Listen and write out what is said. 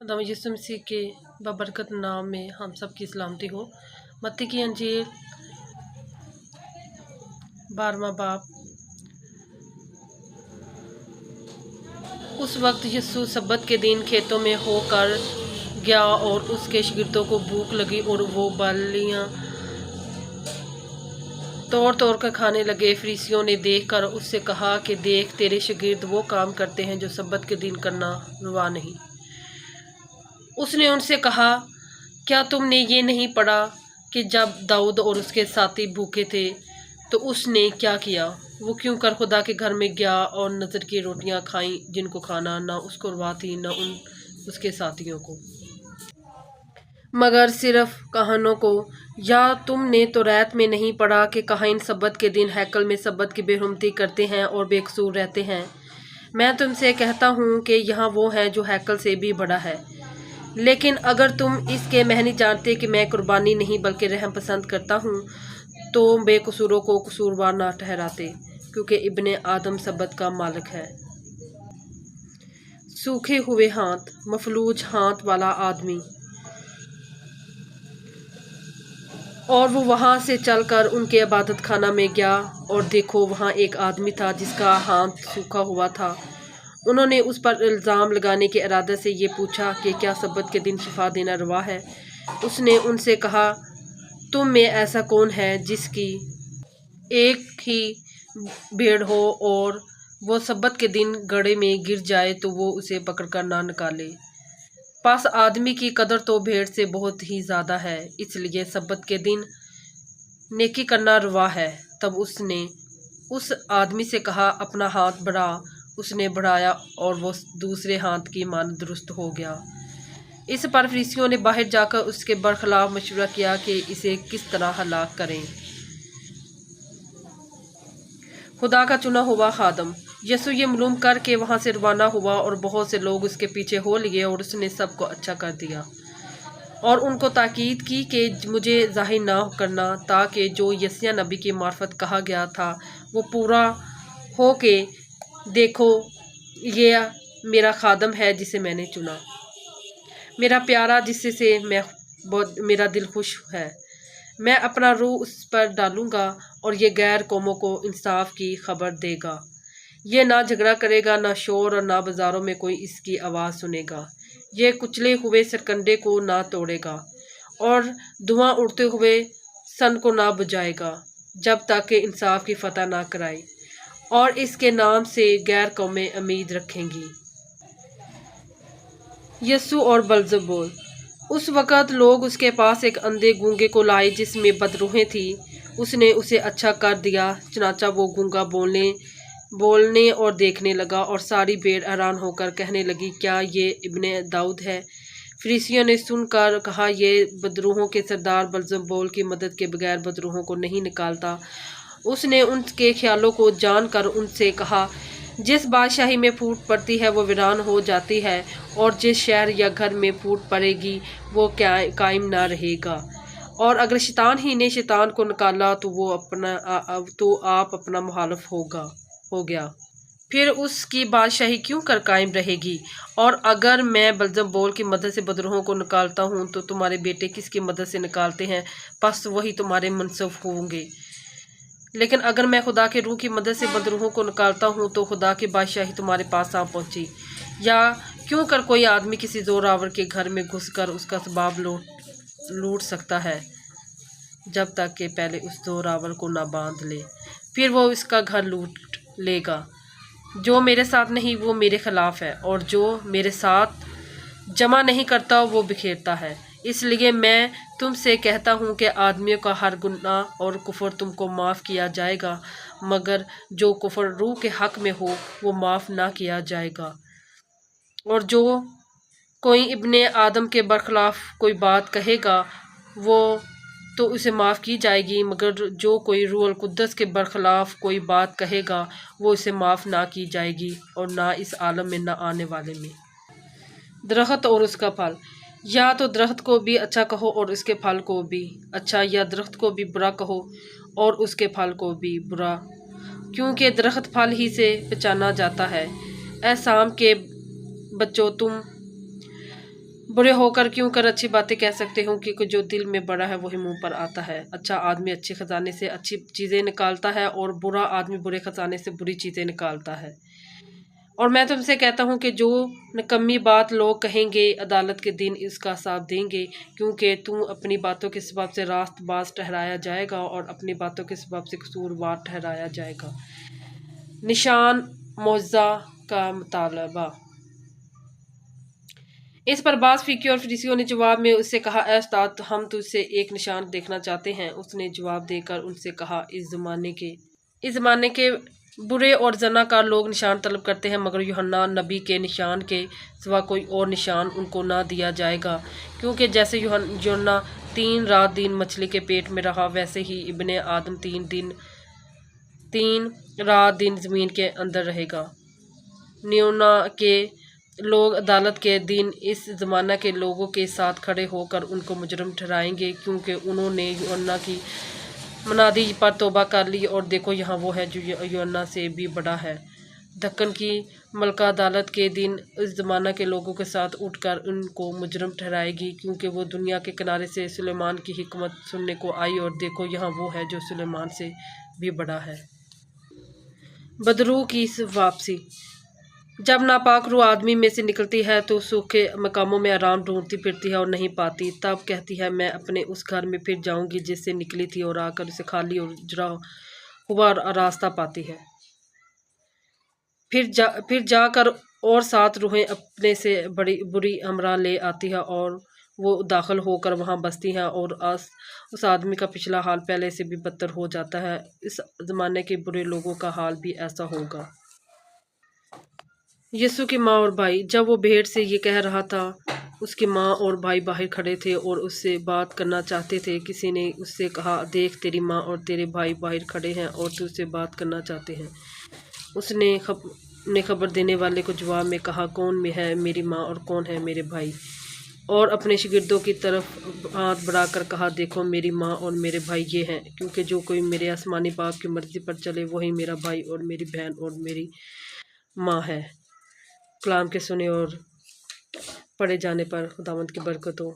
खुदा यीशु मसीह के बबरकत नाम में हम सब की सलामती हो। मत्ती की अंजील 12वां बाब। उस वक्त यीशु सब्बत के दिन खेतों में होकर गया और उसके शागिर्दों को भूख लगी और वो बालियां तोड़ तोड़ कर खाने लगे। फरीसियों ने देखकर उससे कहा कि देख, तेरे शागिर्द वो काम करते हैं जो सब्बत के दिन करना रवा नहीं। उसने उनसे कहा, क्या तुमने ये नहीं पढ़ा कि जब दाऊद और उसके साथी भूखे थे तो उसने क्या किया? वो क्यों कर खुदा के घर में गया और नज़र की रोटियां खाईं जिनको खाना न उसको रवा थी न उसके साथियों को, मगर सिर्फ कहानों को। या तुमने तो रैत में नहीं पढ़ा कि काहिन सब्बत के दिन हैकल में सब्बत की बेहुरमती करते हैं और बेकसूर रहते हैं? मैं तुमसे कहता हूँ कि यहाँ वो है जो हैकल से भी बड़ा है। लेकिन अगर तुम इसके महनी जानते कि मैं कुर्बानी नहीं बल्कि रहम पसंद करता हूँ, तो बेकसूरों को कसूरवार ना ठहराते, क्योंकि इब्ने आदम सब्बत का मालिक है। सूखे हुए हाथ, मफलूज हाथ वाला आदमी। और वो वहाँ से चलकर उनके इबादत खाना में गया, और देखो वहाँ एक आदमी था जिसका हाथ सूखा हुआ था। उन्होंने उस पर इल्ज़ाम लगाने के इरादे से ये पूछा कि क्या सब्बत के दिन शिफा देना रवा है? उसने उनसे कहा, तुम में ऐसा कौन है जिसकी एक ही भेड़ हो और वो सब्बत के दिन गड्ढे में गिर जाए तो वो उसे पकड़कर ना निकाले? पास आदमी की कदर तो भेड़ से बहुत ही ज़्यादा है, इसलिए सब्बत के दिन नेकी करना रवा है। तब उसने उस आदमी से कहा, अपना हाथ बढ़ा। उसने बढ़ाया और वो दूसरे हाथ की मानद दुरुस्त हो गया। इस पर फरीसियों ने बाहर जाकर उसके बरखिलाफ मशवरा किया कि इसे किस तरह हलाक करें। खुदा का चुना हुआ खादम। यीशु ये मालूम करके वहाँ से रवाना हुआ और बहुत से लोग उसके पीछे हो लिए, और उसने सबको अच्छा कर दिया और उनको ताकीद की कि मुझे जाहिर ना करना, ताकि जो यसिया नबी की मार्फत कहा गया था वो पूरा हो के, देखो ये मेरा खादम है जिसे मैंने चुना, मेरा प्यारा जिससे मेरा दिल खुश है। मैं अपना रूह उस पर डालूंगा और ये गैर कौमों को इंसाफ की खबर देगा। ये ना झगड़ा करेगा, ना शोर, और ना बाजारों में कोई इसकी आवाज़ सुनेगा। ये कुचले हुए सरकंडे को ना तोड़ेगा और धुआं उड़ते हुए सन को ना बुझाएगा, जब तक कि इंसाफ की फतह ना कराए, और इसके नाम से गैर कौमें उम्मीद रखेंगी। यस्सु और बलजबूल। उस वक़्त लोग उसके पास एक अंधे गूंगे को लाए जिसमें बदरूहें थी। उसने उसे अच्छा कर दिया, चनाचा वो गूंगा बोलने और देखने लगा, और सारी भेड़ हैरान होकर कहने लगी, क्या ये इब्ने दाऊद है? फरीसियों ने सुनकर कहा, ये बदरूहों के सरदार बलजबूल की मदद के बगैर बदरूहों को नहीं निकालता। उसने उनके ख्यालों को जानकर उनसे कहा, जिस बादशाही में फूट पड़ती है वो वीरान हो जाती है, और जिस शहर या घर में फूट पड़ेगी वो कायम ना रहेगा। और अगर शैतान ही ने शैतान को निकाला तो वो आप अपना मुखालिफ हो गया, फिर उसकी बादशाही क्यों कर कायम रहेगी? और अगर मैं बलजबूल की मदद से बदरूहों को निकालता हूँ तो तुम्हारे बेटे किसकी मदद से निकालते हैं? बस वही तुम्हारे मनसूब होंगे। लेकिन अगर मैं खुदा के रूह की मदद से बदरूहों को निकालता हूँ तो खुदा की बादशाही तुम्हारे पास आ पहुँची। या क्यों कर कोई आदमी किसी जोरावर के घर में घुसकर उसका सबाब लूट सकता है, जब तक कि पहले उस जोरावर को ना बांध ले, फिर वो इसका घर लूट लेगा। जो मेरे साथ नहीं वो मेरे खिलाफ है, और जो मेरे साथ जमा नहीं करता वो बिखेरता है। इसलिए मैं तुमसे कहता हूँ कि आदमियों का हर गुनाह और कुफर तुमको माफ़ किया जाएगा, मगर जो कुफर रूह के हक में हो वो माफ़ ना किया जाएगा। और जो कोई इब्ने आदम के बरखिलाफ कोई बात कहेगा वो तो उसे माफ़ की जाएगी, मगर जो कोई रूह अल कुद्दस के बरखिलाफ कोई बात कहेगा वो उसे माफ़ ना की जाएगी, और ना इस आलम में ना आने वाले में। दरख्त और उसका फल। या तो दरख्त को भी अच्छा कहो और उसके फल को भी अच्छा, या दरख्त को भी बुरा कहो और उसके फल को भी बुरा, क्योंकि दरख्त फल ही से पहचाना जाता है। ऐ शाम के बच्चों, तुम बुरे होकर क्यों कर अच्छी बातें कह सकते हो, क्योंकि जो दिल में बड़ा है वही मुंह पर आता है। अच्छा आदमी अच्छे खजाने से अच्छी चीज़ें निकालता है और बुरा आदमी बुरे खजाने से बुरी चीज़ें निकालता है। और मैं तुमसे कहता हूँ कि जो निकम्मी बात लोग कहेंगे अदालत के दिन इसका साथ देंगे, क्योंकि तू अपनी बातों के सबब से रास्तबाज ठहराया जाएगा और अपनी बातों के सबब से कसूरवार ठहराया जाएगा। निशान मुआवजा का मुतालबा। इस पर बाज़ फ़िक़ी और फरीसियों ने जवाब में उससे कहा, ऐ उस्ताद, हम तुझसे एक निशान देखना चाहते हैं। उसने जवाब देकर उनसे कहा, इस ज़माने के बुरे और ज़नाकार लोग निशान तलब करते हैं, मगर यूहन्ना नबी के निशान के सिवा कोई और निशान उनको ना दिया जाएगा, क्योंकि जैसे यूहन्ना 3 रात दिन मछली के पेट में रहा, वैसे ही इब्ने आदम 3 रात दिन ज़मीन के अंदर रहेगा। न्यूना के लोग अदालत के दिन इस ज़माना के लोगों के साथ खड़े होकर उनको मुजरम ठहराएंगे, क्योंकि उन्होंने यूहन्ना की मनादी पर तौबा कर ली, और देखो यहाँ वो है जो यूहन्ना से भी बड़ा है। दक्कन की मलका अदालत के दिन इस ज़माना के लोगों के साथ उठकर उनको मुजरम ठहराएगी, क्योंकि वो दुनिया के किनारे से सुलेमान की हिकमत सुनने को आई, और देखो यहाँ वो है जो सुलेमान से भी बड़ा है। बदरू की वापसी। जब नापाक रूह आदमी में से निकलती है तो सुख के मकामों में आराम ढूंढती फिरती है और नहीं पाती। तब कहती है, मैं अपने उस घर में फिर जाऊंगी जिससे निकली थी, और आकर उसे खाली और उजड़ा हुआ रास्ता पाती है। फिर जाकर और 7 रूहें अपने से बड़ी बुरी हमरा ले आती है, और वो दाखिल होकर वहाँ बसती हैं, और उस आदमी का पिछला हाल पहले से भी बदतर हो जाता है। इस ज़माने के बुरे लोगों का हाल भी ऐसा होगा। यीशु की माँ और भाई। जब वो भेड़ से ये कह रहा था, उसकी माँ और भाई बाहर खड़े थे और उससे बात करना चाहते थे। किसी ने उससे कहा, देख तेरी माँ और तेरे भाई बाहर खड़े हैं और तुझसे बात करना चाहते हैं। उसने खबर देने वाले को जवाब में कहा, कौन में है मेरी माँ और कौन है मेरे भाई? और अपने शागिर्दों की तरफ हाथ बढ़ाकर कहा, देखो मेरी माँ और मेरे भाई ये हैं, क्योंकि जो कोई मेरे आसमानी बाप की मर्ज़ी पर चले वही मेरा भाई और मेरी बहन और मेरी माँ है। कलाम के सुने और पढ़े जाने पर खुदावंद की बरकत हो।